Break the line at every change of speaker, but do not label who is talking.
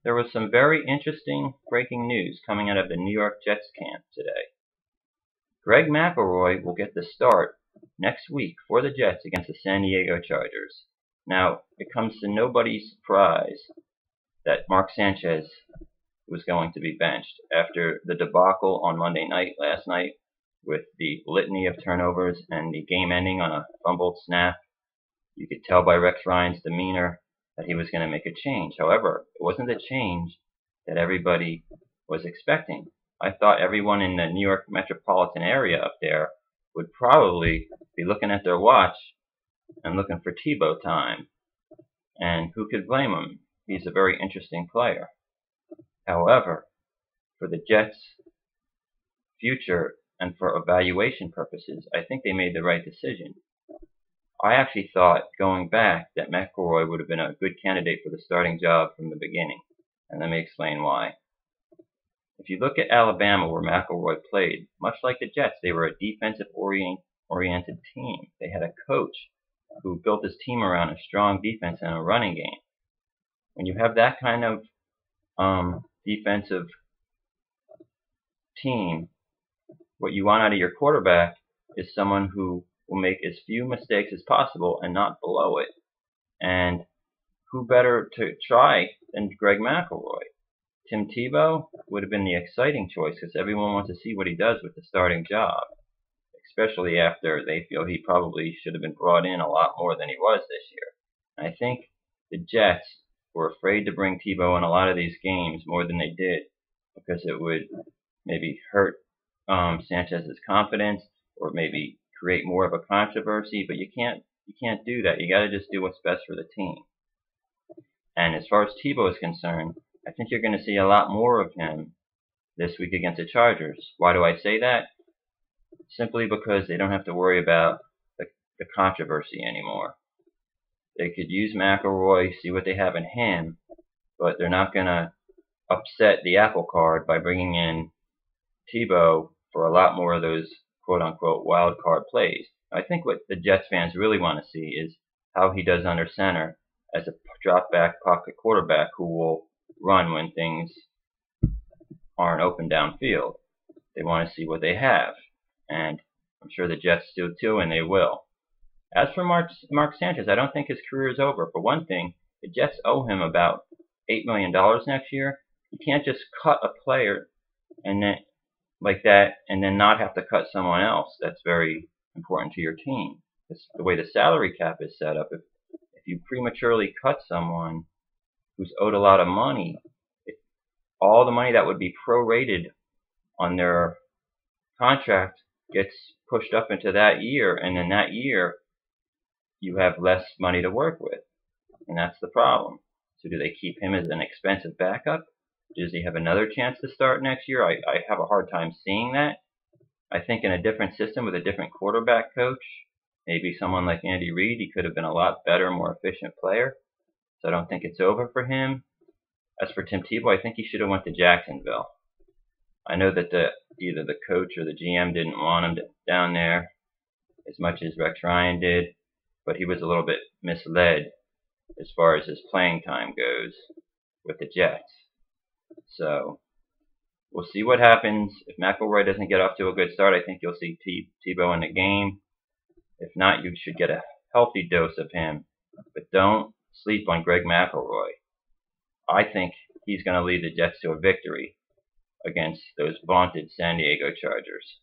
There was some very interesting breaking news coming out of the New York Jets camp today. Greg McElroy will get the start next week for the Jets against the San Diego Chargers. Now, it comes to nobody's surprise that Mark Sanchez was going to be benched after the debacle on Monday night last night with the litany of turnovers and the game ending on a fumbled snap. You could tell by Rex Ryan's demeanor that he was going to make a change. However, it wasn't the change that everybody was expecting. I thought everyone in the New York metropolitan area up there would probably be looking at their watch and looking for Tebow time. And who could blame him? He's a very interesting player. However, for the Jets' future and for evaluation purposes, I think they made the right decision. I actually thought, going back, that McElroy would have been a good candidate for the starting job from the beginning, and let me explain why. If you look at Alabama, where McElroy played, much like the Jets, they were a defensive-oriented team. They had a coach who built his team around a strong defense and a running game. When you have that kind of defensive team, what you want out of your quarterback is someone who will make as few mistakes as possible and not blow it. And who better to try than Greg McElroy? Tim Tebow would have been the exciting choice because everyone wants to see what he does with the starting job, especially after they feel he probably should have been brought in a lot more than he was this year. I think the Jets were afraid to bring Tebow in a lot of these games more than they did because it would maybe hurt Sanchez's confidence or maybe create more of a controversy, but you can't do that. You got to just do what's best for the team. And as far as Tebow is concerned, I think you're going to see a lot more of him this week against the Chargers. Why do I say that? Simply because they don't have to worry about the controversy anymore. They could use McElroy, see what they have in him, but they're not going to upset the apple cart by bringing in Tebow for a lot more of those quote-unquote wild card plays. I think what the Jets fans really want to see is how he does under center as a drop-back pocket quarterback who will run when things aren't open downfield. They want to see what they have, and I'm sure the Jets do too, and they will. As for Mark Sanchez, I don't think his career is over. For one thing, the Jets owe him about $8 million next year. You can't just cut a player and then like that and then not have to cut someone else that's very important to your team. It's the way the salary cap is set up. If you prematurely cut someone who's owed a lot of money, all the money that would be prorated on their contract gets pushed up into that year, and in that year you have less money to work with, and that's the problem. So do they keep him as an expensive backup? Does he have another chance to start next year? I have a hard time seeing that. I think in a different system with a different quarterback coach, maybe someone like Andy Reid, he could have been a lot better, more efficient player. So I don't think it's over for him. As for Tim Tebow, I think he should have went to Jacksonville. I know that either the coach or the GM didn't want him down there as much as Rex Ryan did, but he was a little bit misled as far as his playing time goes with the Jets. So we'll see what happens. If McElroy doesn't get off to a good start, I think you'll see Tebow in the game. If not, you should get a healthy dose of him. But don't sleep on Greg McElroy. I think he's going to lead the Jets to a victory against those vaunted San Diego Chargers.